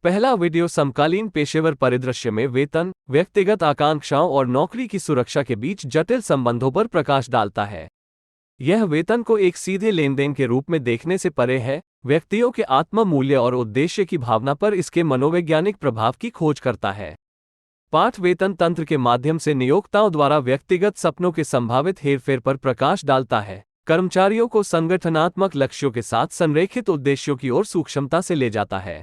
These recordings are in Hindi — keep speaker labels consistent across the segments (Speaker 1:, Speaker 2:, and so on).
Speaker 1: पहला वीडियो समकालीन पेशेवर परिदृश्य में वेतन, व्यक्तिगत आकांक्षाओं और नौकरी की सुरक्षा के बीच जटिल संबंधों पर प्रकाश डालता है। यह वेतन को एक सीधे लेनदेन के रूप में देखने से परे है, व्यक्तियों के आत्म मूल्य और उद्देश्य की भावना पर इसके मनोवैज्ञानिक प्रभाव की खोज करता है। पाठ वेतन तंत्र के माध्यम से नियोक्ताओं द्वारा व्यक्तिगत सपनों के संभावित हेरफेर पर प्रकाश डालता है, कर्मचारियों को संगठनात्मक लक्ष्यों के साथ संरेखित उद्देश्यों की ओर सूक्ष्मता से ले जाता है।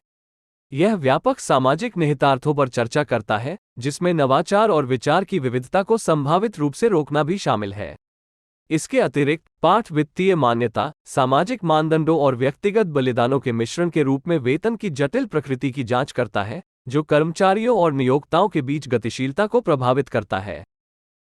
Speaker 1: यह व्यापक सामाजिक निहितार्थों पर चर्चा करता है, जिसमें नवाचार और विचार की विविधता को संभावित रूप से रोकना भी शामिल है। इसके अतिरिक्त पाठ वित्तीय मान्यता, सामाजिक मानदंडों और व्यक्तिगत बलिदानों के मिश्रण के रूप में वेतन की जटिल प्रकृति की जांच करता है, जो कर्मचारियों और नियोक्ताओं के बीच गतिशीलता को प्रभावित करता है।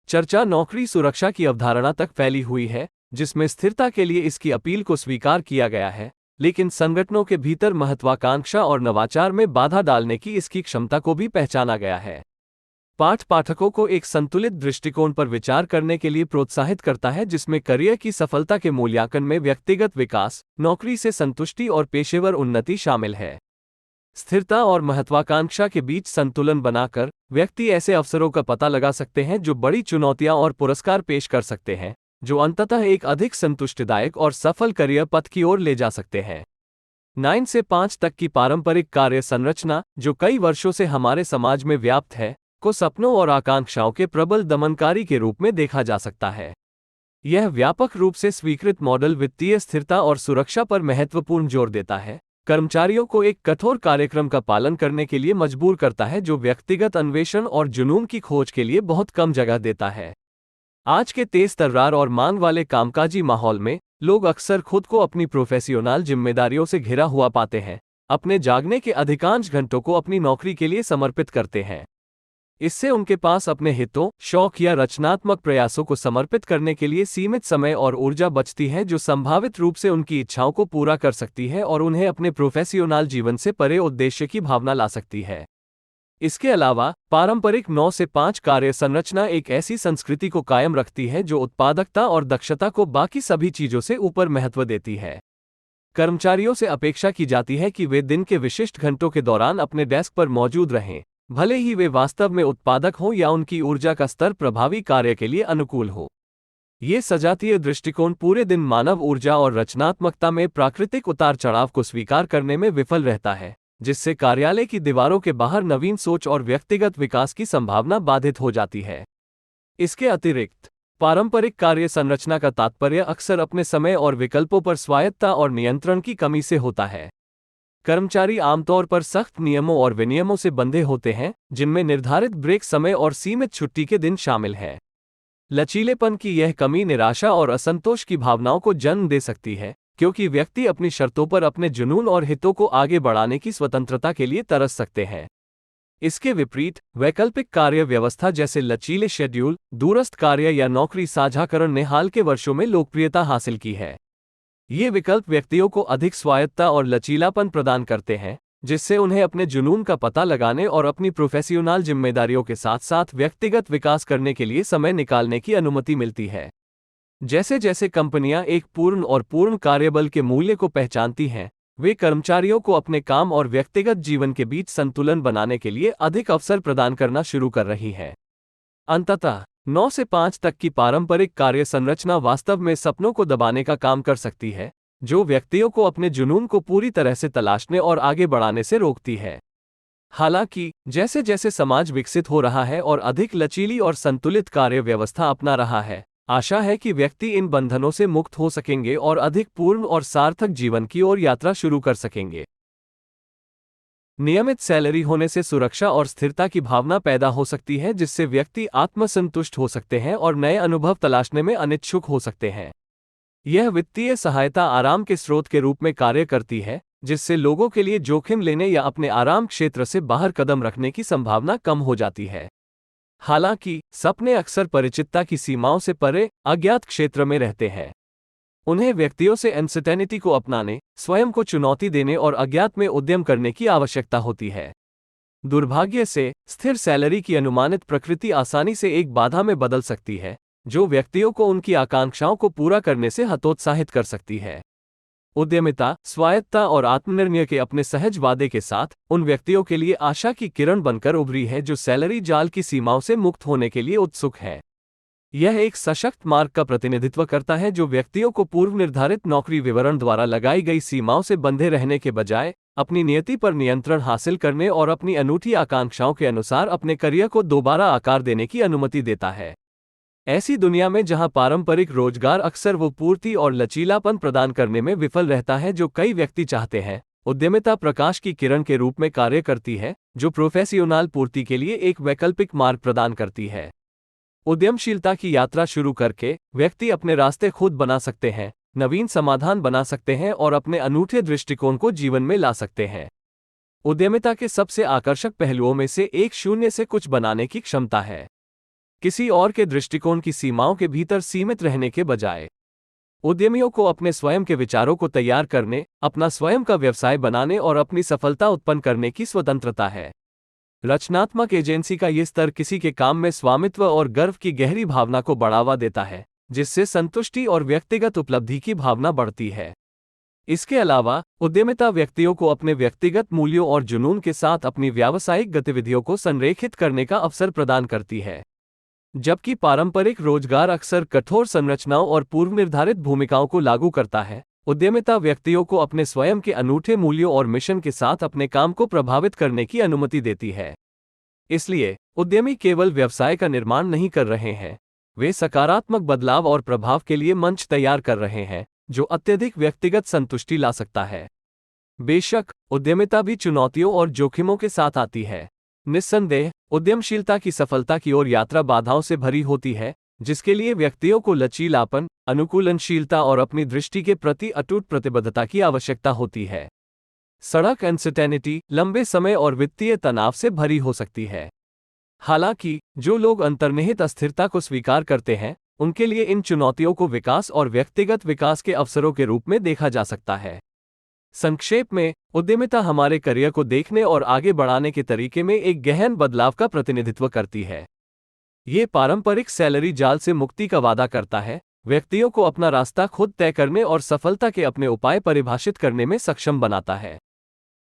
Speaker 1: चर्चा नौकरी सुरक्षा की अवधारणा तक फैली हुई है, जिसमें स्थिरता के लिए इसकी अपील को स्वीकार किया गया है, लेकिन संगठनों के भीतर महत्वाकांक्षा और नवाचार में बाधा डालने की इसकी क्षमता को भी पहचाना गया है। पाठ पाठकों को एक संतुलित दृष्टिकोण पर विचार करने के लिए प्रोत्साहित करता है, जिसमें करियर की सफलता के मूल्यांकन में व्यक्तिगत विकास, नौकरी से संतुष्टि और पेशेवर उन्नति शामिल है। स्थिरता और महत्वाकांक्षा के बीच संतुलन बनाकर व्यक्ति ऐसे अवसरों का पता लगा सकते हैं जो बड़ी चुनौतियां और पुरस्कार पेश कर सकते हैं, जो अंततः एक अधिक संतुष्टिदायक और सफल करियर पथ की ओर ले जा सकते हैं। 9 से 5 तक की पारंपरिक कार्य संरचना, जो कई वर्षों से हमारे समाज में व्याप्त है, को सपनों और आकांक्षाओं के प्रबल दमनकारी के रूप में देखा जा सकता है। यह व्यापक रूप से स्वीकृत मॉडल वित्तीय स्थिरता और सुरक्षा पर महत्वपूर्ण जोर देता है, कर्मचारियों को एक कठोर कार्यक्रम का पालन करने के लिए मजबूर करता है, जो व्यक्तिगत अन्वेषण और जुनून की खोज के लिए बहुत कम जगह देता है। आज के तेज तर्रार और मांग वाले कामकाजी माहौल में लोग अक्सर खुद को अपनी प्रोफेशनल जिम्मेदारियों से घिरा हुआ पाते हैं, अपने जागने के अधिकांश घंटों को अपनी नौकरी के लिए समर्पित करते हैं। इससे उनके पास अपने हितों, शौक या रचनात्मक प्रयासों को समर्पित करने के लिए सीमित समय और ऊर्जा बचती है, जो संभावित रूप से उनकी इच्छाओं को पूरा कर सकती है और उन्हें अपने प्रोफेशनल जीवन से परे उद्देश्य की भावना ला सकती है। इसके अलावा पारंपरिक 9 से 5 कार्य संरचना एक ऐसी संस्कृति को कायम रखती है जो उत्पादकता और दक्षता को बाकी सभी चीजों से ऊपर महत्व देती है। कर्मचारियों से अपेक्षा की जाती है कि वे दिन के विशिष्ट घंटों के दौरान अपने डेस्क पर मौजूद रहें, भले ही वे वास्तव में उत्पादक हों या उनकी ऊर्जा का स्तर प्रभावी कार्य के लिए अनुकूल हो। ये सजातीय दृष्टिकोण पूरे दिन मानव ऊर्जा और रचनात्मकता में प्राकृतिक उतार चढ़ाव को स्वीकार करने में विफल रहता है, जिससे कार्यालय की दीवारों के बाहर नवीन सोच और व्यक्तिगत विकास की संभावना बाधित हो जाती है। इसके अतिरिक्त पारंपरिक कार्य संरचना का तात्पर्य अक्सर अपने समय और विकल्पों पर स्वायत्तता और नियंत्रण की कमी से होता है। कर्मचारी आमतौर पर सख्त नियमों और विनियमों से बंधे होते हैं, जिनमें निर्धारित ब्रेक समय और सीमित छुट्टी के दिन शामिल हैं। लचीलेपन की यह कमी निराशा और असंतोष की भावनाओं को जन्म दे सकती है, क्योंकि व्यक्ति अपनी शर्तों पर अपने जुनून और हितों को आगे बढ़ाने की स्वतंत्रता के लिए तरस सकते हैं। इसके विपरीत वैकल्पिक कार्य व्यवस्था जैसे लचीले शेड्यूल, दूरस्थ कार्य या नौकरी साझाकरण ने हाल के वर्षों में लोकप्रियता हासिल की है। ये विकल्प व्यक्तियों को अधिक स्वायत्तता और लचीलापन प्रदान करते हैं, जिससे उन्हें अपने जुनून का पता लगाने और अपनी प्रोफेशनल जिम्मेदारियों के साथ साथ व्यक्तिगत विकास करने के लिए समय निकालने की अनुमति मिलती है। जैसे जैसे कंपनियां एक पूर्ण और पूर्ण कार्यबल के मूल्य को पहचानती हैं, वे कर्मचारियों को अपने काम और व्यक्तिगत जीवन के बीच संतुलन बनाने के लिए अधिक अवसर प्रदान करना शुरू कर रही है। अंततः 9 से 5 तक की पारंपरिक कार्य संरचना वास्तव में सपनों को दबाने का काम कर सकती है, जो व्यक्तियों को अपने जुनून को पूरी तरह से तलाशने और आगे बढ़ाने से रोकती है। हालांकि जैसे जैसे समाज विकसित हो रहा है और अधिक लचीली और संतुलित कार्य व्यवस्था अपना रहा है, आशा है कि व्यक्ति इन बंधनों से मुक्त हो सकेंगे और अधिक पूर्ण और सार्थक जीवन की ओर यात्रा शुरू कर सकेंगे। नियमित सैलरी होने से सुरक्षा और स्थिरता की भावना पैदा हो सकती है, जिससे व्यक्ति आत्मसंतुष्ट हो सकते हैं और नए अनुभव तलाशने में अनिच्छुक हो सकते हैं। यह वित्तीय सहायता आराम के स्रोत के रूप में कार्य करती है, जिससे लोगों के लिए जोखिम लेने या अपने आराम क्षेत्र से बाहर कदम रखने की संभावना कम हो जाती है। हालांकि सपने अक्सर परिचितता की सीमाओं से परे अज्ञात क्षेत्र में रहते हैं। उन्हें व्यक्तियों से अनसर्टेनिटी को अपनाने, स्वयं को चुनौती देने और अज्ञात में उद्यम करने की आवश्यकता होती है। दुर्भाग्य से स्थिर सैलरी की अनुमानित प्रकृति आसानी से एक बाधा में बदल सकती है, जो व्यक्तियों को उनकी आकांक्षाओं को पूरा करने से हतोत्साहित कर सकती है। उद्यमिता, स्वायत्तता और आत्मनिर्णय के अपने सहज वादे के साथ उन व्यक्तियों के लिए आशा की किरण बनकर उभरी है जो सैलरी जाल की सीमाओं से मुक्त होने के लिए उत्सुक है। यह एक सशक्त मार्ग का प्रतिनिधित्व करता है जो व्यक्तियों को पूर्व निर्धारित नौकरी विवरण द्वारा लगाई गई सीमाओं से बंधे रहने के बजाय अपनी नियति पर नियंत्रण हासिल करने और अपनी अनूठी आकांक्षाओं के अनुसार अपने करियर को दोबारा आकार देने की अनुमति देता है। ऐसी दुनिया में जहां पारंपरिक रोजगार अक्सर वो पूर्ति और लचीलापन प्रदान करने में विफल रहता है जो कई व्यक्ति चाहते हैं, उद्यमिता प्रकाश की किरण के रूप में कार्य करती है जो प्रोफेशनल पूर्ति के लिए एक वैकल्पिक मार्ग प्रदान करती है। उद्यमशीलता की यात्रा शुरू करके व्यक्ति अपने रास्ते खुद बना सकते हैं, नवीन समाधान बना सकते हैं और अपने अनूठे दृष्टिकोण को जीवन में ला सकते हैं। उद्यमिता के सबसे आकर्षक पहलुओं में से एक शून्य से कुछ बनाने की क्षमता है। किसी और के दृष्टिकोण की सीमाओं के भीतर सीमित रहने के बजाय उद्यमियों को अपने स्वयं के विचारों को तैयार करने, अपना स्वयं का व्यवसाय बनाने और अपनी सफलता उत्पन्न करने की स्वतंत्रता है। रचनात्मक एजेंसी का ये स्तर किसी के काम में स्वामित्व और गर्व की गहरी भावना को बढ़ावा देता है, जिससे संतुष्टि और व्यक्तिगत उपलब्धि की भावना बढ़ती है। इसके अलावा उद्यमिता व्यक्तियों को अपने व्यक्तिगत मूल्यों और जुनून के साथ अपनी व्यावसायिक गतिविधियों को संरेखित करने का अवसर प्रदान करती है। जबकि पारंपरिक रोजगार अक्सर कठोर संरचनाओं और पूर्व निर्धारित भूमिकाओं को लागू करता है, उद्यमिता व्यक्तियों को अपने स्वयं के अनूठे मूल्यों और मिशन के साथ अपने काम को प्रभावित करने की अनुमति देती है। इसलिए उद्यमी केवल व्यवसाय का निर्माण नहीं कर रहे हैं, वे सकारात्मक बदलाव और प्रभाव के लिए मंच तैयार कर रहे हैं जो अत्यधिक व्यक्तिगत संतुष्टि ला सकता है। बेशक उद्यमिता भी चुनौतियों और जोखिमों के साथ आती है। निस्संदेह उद्यमशीलता की सफलता की ओर यात्रा बाधाओं से भरी होती है, जिसके लिए व्यक्तियों को लचीलापन, अनुकूलनशीलता और अपनी दृष्टि के प्रति अटूट प्रतिबद्धता की आवश्यकता होती है। सड़क अनसर्टेनिटी लंबे समय और वित्तीय तनाव से भरी हो सकती है। हालांकि जो लोग अंतर्निहित अस्थिरता को स्वीकार करते हैं, उनके लिए इन चुनौतियों को विकास और व्यक्तिगत विकास के अवसरों के रूप में देखा जा सकता है। संक्षेप में, उद्यमिता हमारे करियर को देखने और आगे बढ़ाने के तरीके में एक गहन बदलाव का प्रतिनिधित्व करती है। ये पारंपरिक सैलरी जाल से मुक्ति का वादा करता है, व्यक्तियों को अपना रास्ता खुद तय करने और सफलता के अपने उपाय परिभाषित करने में सक्षम बनाता है।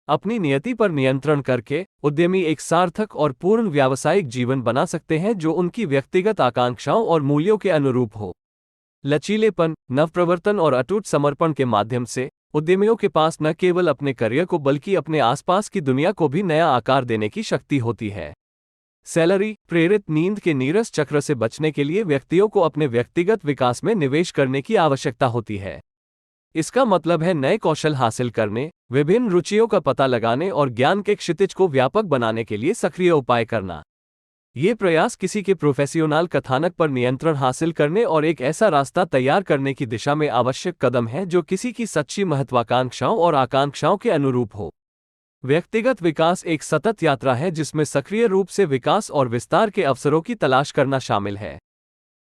Speaker 1: अपनी नियति पर नियंत्रण करके उद्यमी एक सार्थक और पूर्ण व्यावसायिक जीवन बना सकते हैं जो उनकी व्यक्तिगत आकांक्षाओं और मूल्यों के अनुरूप हो। लचीलेपन, नवप्रवर्तन और अटूट समर्पण के माध्यम से उद्यमियों के पास न केवल अपने करियर को बल्कि अपने आसपास की दुनिया को भी नया आकार देने की शक्ति होती है। सैलरी प्रेरित नींद के नीरस चक्र से बचने के लिए व्यक्तियों को अपने व्यक्तिगत विकास में निवेश करने की आवश्यकता होती है। इसका मतलब है नए कौशल हासिल करने, विभिन्न रुचियों का पता लगाने और ज्ञान के क्षितिज को व्यापक बनाने के लिए सक्रिय उपाय करना। ये प्रयास किसी के प्रोफेशनल कथानक पर नियंत्रण हासिल करने और एक ऐसा रास्ता तैयार करने की दिशा में आवश्यक कदम है जो किसी की सच्ची महत्वाकांक्षाओं और आकांक्षाओं के अनुरूप हो। व्यक्तिगत विकास एक सतत यात्रा है जिसमें सक्रिय रूप से विकास और विस्तार के अवसरों की तलाश करना शामिल है।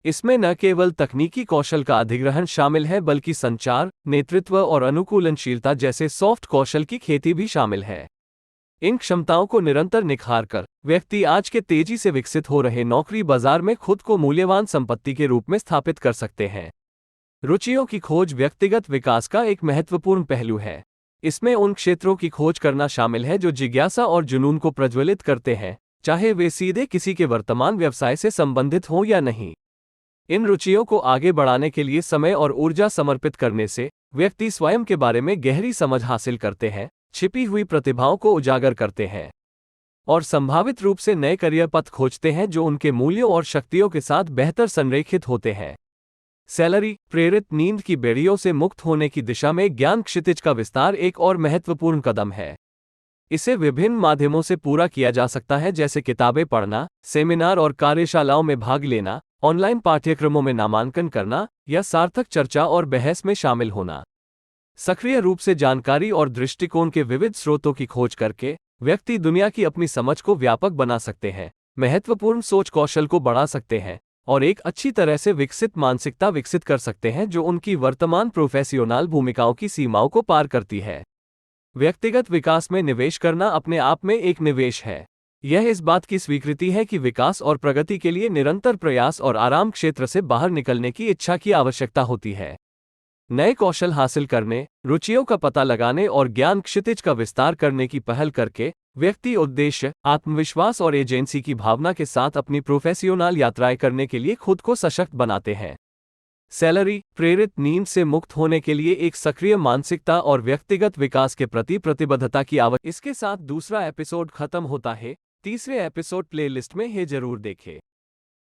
Speaker 1: इसमें न केवल तकनीकी कौशल का अधिग्रहण शामिल है बल्कि संचार, नेतृत्व और अनुकूलनशीलता जैसे सॉफ्ट कौशल की खेती भी शामिल है। इन क्षमताओं को निरंतर निखारकर व्यक्ति आज के तेजी से विकसित हो रहे नौकरी बाजार में खुद को मूल्यवान संपत्ति के रूप में स्थापित कर सकते हैं। रुचियों की खोज व्यक्तिगत विकास का एक महत्वपूर्ण पहलू है। इसमें उन क्षेत्रों की खोज करना शामिल है जो जिज्ञासा और जुनून को प्रज्वलित करते हैं, चाहे वे सीधे किसी के वर्तमान व्यवसाय से संबंधित हों या नहीं। इन रुचियों को आगे बढ़ाने के लिए समय और ऊर्जा समर्पित करने से व्यक्ति स्वयं के बारे में गहरी समझ हासिल करते हैं, छिपी हुई प्रतिभाओं को उजागर करते हैं और संभावित रूप से नए करियर पथ खोजते हैं जो उनके मूल्यों और शक्तियों के साथ बेहतर संरेखित होते हैं। सैलरी प्रेरित नींद की बेड़ियों से मुक्त होने की दिशा में ज्ञान क्षितिज का विस्तार एक और महत्वपूर्ण कदम है। इसे विभिन्न माध्यमों से पूरा किया जा सकता है, जैसे किताबें पढ़ना, सेमिनार और कार्यशालाओं में भाग लेना, ऑनलाइन पाठ्यक्रमों में नामांकन करना या सार्थक चर्चा और बहस में शामिल होना। सक्रिय रूप से जानकारी और दृष्टिकोण के विविध स्रोतों की खोज करके व्यक्ति दुनिया की अपनी समझ को व्यापक बना सकते हैं, महत्वपूर्ण सोच कौशल को बढ़ा सकते हैं और एक अच्छी तरह से विकसित मानसिकता विकसित कर सकते हैं जो उनकी वर्तमान प्रोफेशनल भूमिकाओं की सीमाओं को पार करती है। व्यक्तिगत विकास में निवेश करना अपने आप में एक निवेश है। यह इस बात की स्वीकृति है कि विकास और प्रगति के लिए निरंतर प्रयास और आराम क्षेत्र से बाहर निकलने की इच्छा की आवश्यकता होती है। नए कौशल हासिल करने, रुचियों का पता लगाने और ज्ञान क्षितिज का विस्तार करने की पहल करके व्यक्ति उद्देश्य, आत्मविश्वास और एजेंसी की भावना के साथ अपनी प्रोफेशनल यात्राएं करने के लिए खुद को सशक्त बनाते हैं। सैलरी प्रेरित नींद से मुक्त होने के लिए एक सक्रिय मानसिकता और व्यक्तिगत विकास के प्रति प्रतिबद्धता की आवश्यकता। इसके साथ दूसरा एपिसोड खत्म होता है। तीसरे एपिसोड प्लेलिस्ट में है, जरूर देखें।